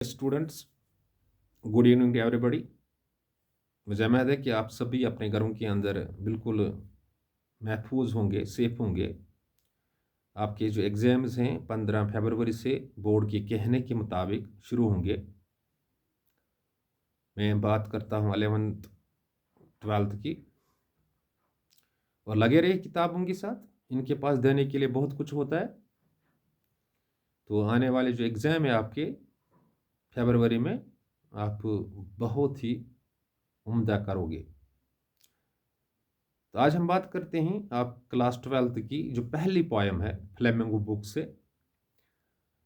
Students, good evening to everybody. मुझे उम्मीद है कि आप सभी अपने घरों के अंदर बिल्कुल महफूज होंगे, सेफ होंगे। आपके जो एग्ज़ाम्स हैं 15 फरवरी से बोर्ड के कहने के मुताबिक शुरू होंगे। मैं बात करता हूँ 11th 12th की। और लगे रहिए किताबों के साथ, इनके पास देने के लिए बहुत कुछ होता है। तो आने वाले जो एग्ज़ाम है आपके फरवरी में, आप बहुत ही उम्दा करोगे। तो आज हम बात करते हैं आप क्लास 12th की जो पहली पोयम है फ्लेमिंगो बुक से,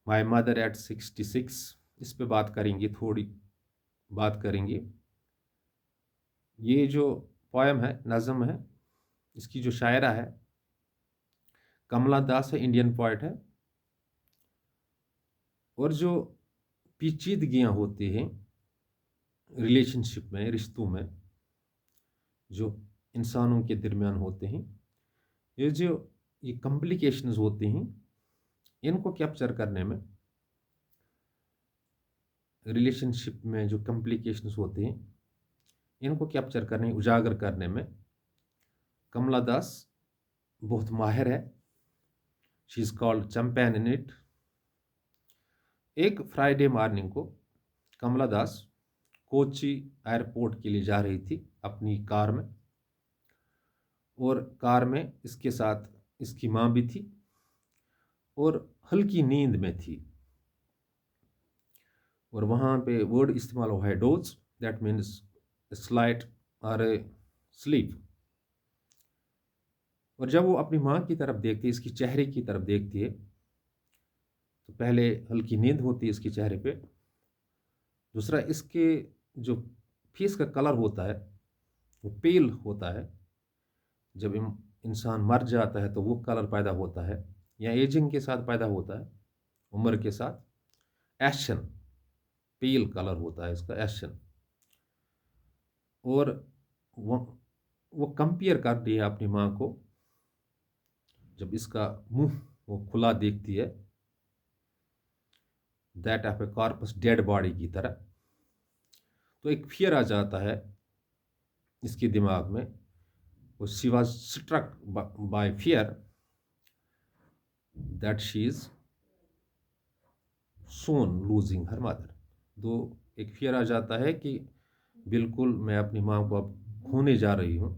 माय मदर एट 66। इस पे बात करेंगे, थोड़ी बात करेंगे। ये जो पोयम है, नज़म है, इसकी जो शायरा है कमला दास है, इंडियन पोइट है। और जो पेचीदगियाँ होती हैं रिलेशनशिप में, रिश्तों में, जो इंसानों के दरमियान होते हैं, ये कॉम्प्लिकेशंस होते हैं, इनको कैप्चर करने में, रिलेशनशिप में जो कॉम्प्लिकेशंस होते हैं इनको कैप्चर करने, उजागर करने में कमला दास बहुत माहिर है। She is called champion in it. एक फ्राइडे मॉर्निंग को कमला दास कोची एयरपोर्ट के लिए जा रही थी अपनी कार में, और कार में इसके साथ इसकी माँ भी थी और हल्की नींद में थी। और वहाँ पे वर्ड इस्तेमाल हुआ है डोज, दैट मीन्स स्लाइट और स्लीप। और जब वो अपनी माँ की तरफ देखती है, इसकी चेहरे की तरफ देखती है, तो पहले हल्की नींद होती है इसके चेहरे पे। दूसरा, इसके जो फेस का कलर होता है वो पेल होता है। जब इंसान मर जाता है तो वो कलर पैदा होता है, या एजिंग के साथ पैदा होता है, उम्र के साथ एशन, पेल कलर होता है इसका, एशन। और वो कंपेयर करती है अपनी माँ को। जब इसका मुंह वो खुला देखती है, that of A corpus, dead body की तरह, तो एक फियर आ जाता है इसके दिमाग में। वो she was struck by fear that she is soon losing her mother. तो एक फियर आ जाता है कि बिल्कुल मैं अपनी माँ को अब खोने जा रही हूँ।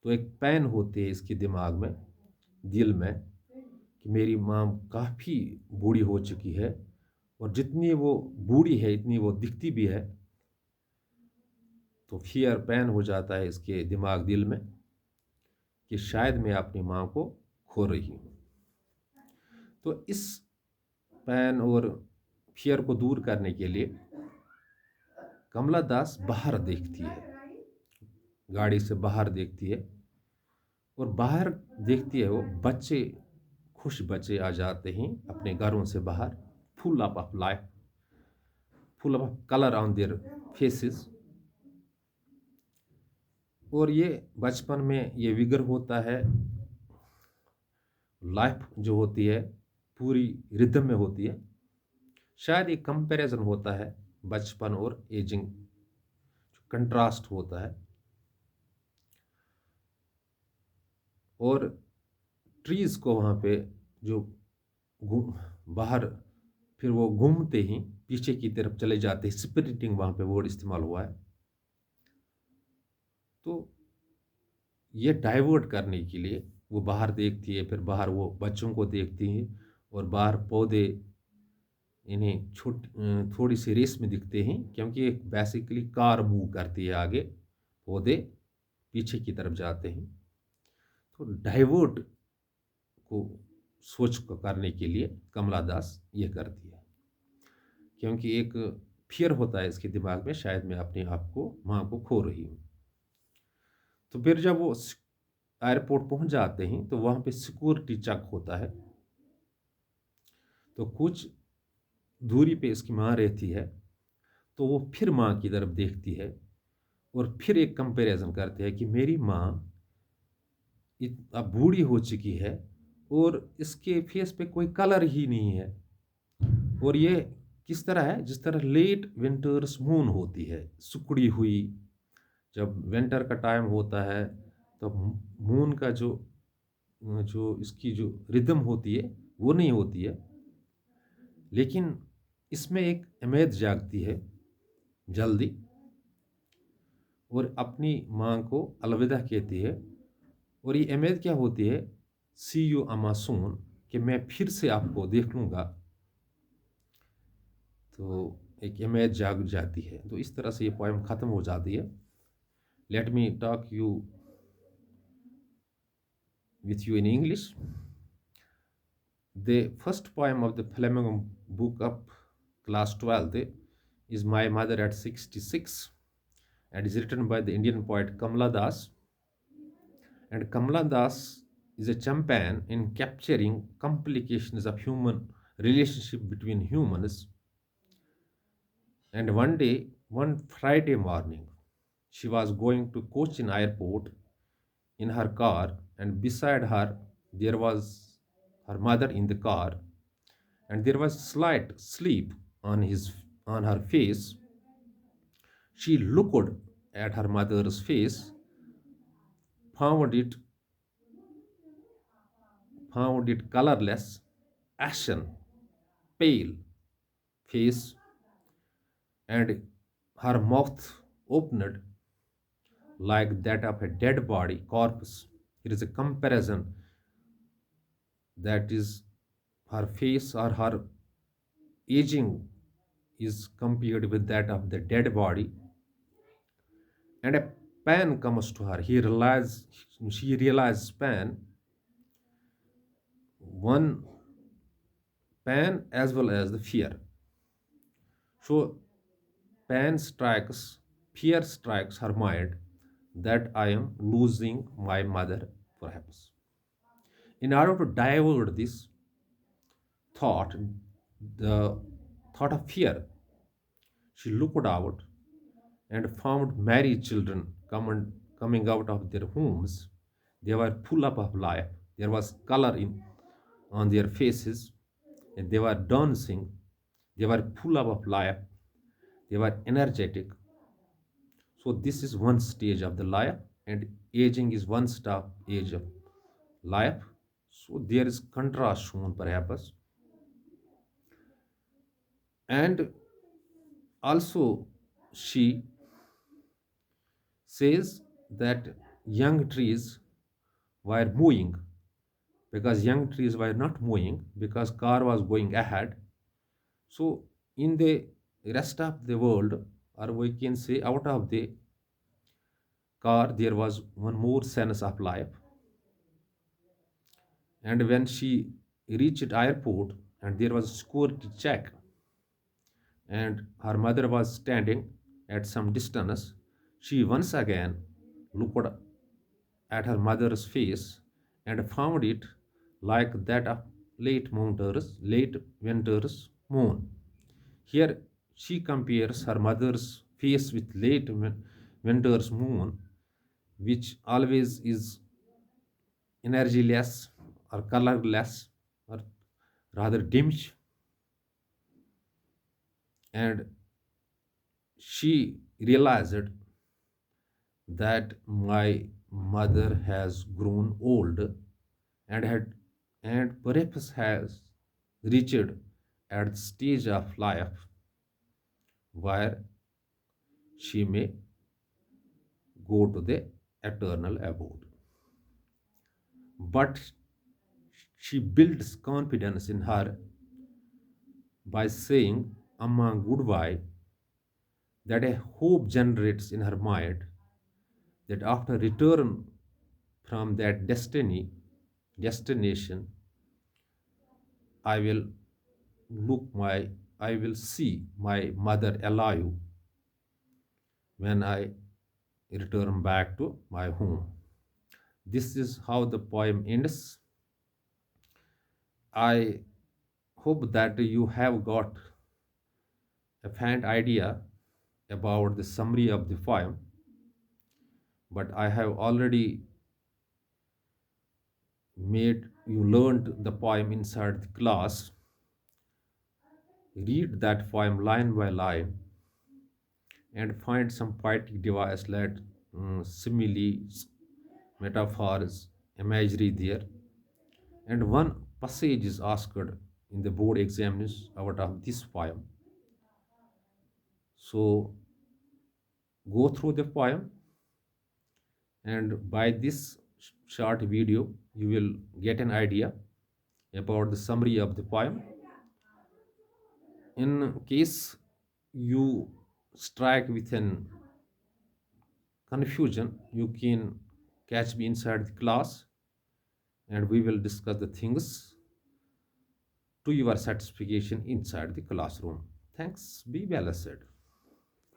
तो एक पैन होती है इसके दिमाग में, दिल में, कि मेरी माँ काफ़ी बूढ़ी हो चुकी है, और जितनी वो बूढ़ी है इतनी वो दिखती भी है। तो फियर पैन हो जाता है इसके दिमाग, दिल में, कि शायद मैं अपनी माँ को खो रही हूँ। तो इस पैन और फियर को दूर करने के लिए कमला दास बाहर देखती है, गाड़ी से बाहर देखती है, और बाहर देखती है वो बच्चे, खुश बच्चे आ जाते हैं अपने घरों से बाहर, full of life, full of colour on their faces. और ये बचपन में ये विगर होता है, लाइफ जो होती है पूरी रिदम में होती है। शायद एक कंपैरिजन होता है बचपन और एजिंग, कंट्रास्ट होता है। और ट्रीज को वहाँ पे जो बाहर, फिर वो घूमते ही पीछे की तरफ चले जाते हैं, स्पिरिटिंग वहाँ पे वर्ड इस्तेमाल हुआ है। तो ये डाइवर्ट करने के लिए वो बाहर देखती है, फिर बाहर वो बच्चों को देखती है, और बाहर पौधे इन्हें थोड़ी सी रेस में दिखते हैं, क्योंकि एक बेसिकली कार मूव करती है आगे, पौधे पीछे की तरफ जाते हैं। तो डाइवर्ट को सोच को करने के लिए कमला दास ये करती है, क्योंकि एक फियर होता है इसके दिमाग में, शायद मैं अपने आप को, माँ को खो रही हूँ। तो फिर जब वो एयरपोर्ट पहुंच जाते हैं तो वहाँ पे सिक्योरिटी चेक होता है। तो कुछ दूरी पे इसकी माँ रहती है, तो वो फिर माँ की तरफ देखती है और फिर एक कंपैरिजन करती है कि मेरी माँ अब बूढ़ी हो चुकी है और इसके फेस पे कोई कलर ही नहीं है, और ये किस तरह है, जिस तरह लेट विंटर्स मून होती है सिकुड़ी हुई। जब विंटर का टाइम होता है तो मून का जो जो इसकी जो रिदम होती है वो नहीं होती है, लेकिन इसमें एक उम्मीद जागती है जल्दी, और अपनी माँ को अलविदा कहती है। और ये उम्मीद क्या होती है, सी यू अमा सून, कि मैं फिर से आपको देख लूँगा। तो एक उम्मीद जाग जाती है। तो इस तरह से ये पोएम ख़त्म हो जाती है। Let me talk you with you in English. The first poem of the Flamingo book of class 12th is My Mother at 66, and is written by the Indian poet Kamala Das. And Kamala Das is a champion in capturing complications of human relationship between humans. And one day, one Friday morning, she was going to Cochin airport in her car, and beside her there was her mother in the car, and there was slight sleep on her face. She looked at her mother's face, found it found it colorless, ashen, pale face, and her mouth opened like that of a dead body corpse. It is a comparison, that is, her face or her aging is compared with that of the dead body. And a pain comes to her. She realizes pain, one pain as well as the fear. So pain strikes, fear strikes her mind, that I am losing my mother, perhaps. In order to divert this thought, the thought of fear, she looked out and found merry children coming out of their homes. They were full up of life. There was color on their faces, and they were dancing. They were full up of life. They were energetic. So this is one stage of the life, and aging is one step age of life. So there is contrast shown perhaps. And also she says that young trees were moving, because young trees were not moving because car was going ahead. So in the rest of the world, or we can say out of the car, there was one more sense of life. And when she reached airport, and there was a security check, and her mother was standing at some distance, she once again looked at her mother's face and found it like that of late winter's moon. Here she compares her mother's face with winter's moon, which always is energyless or colorless, or rather dimmed. And she realized that my mother has grown old, and had and perhaps has reached at the stage of life where she may go to the eternal abode. But she builds confidence in her by saying, Amma, goodbye, that a hope generates in her mind that after return from that destination, I will I will see my mother alive when I return back to my home. This is how the poem ends. I hope that you have got a faint idea about the summary of the poem, but I have already made you learned the poem inside the class. Read that poem line by line and find some poetic device like similes, metaphors, imagery there. And one passage is asked in the board exams out of this poem. So go through the poem, and by this short video, you will get an idea about the summary of the poem. In case you strike with an confusion, you can catch me inside the class and we will discuss the things to your satisfaction inside the classroom. Thanks. Be well said.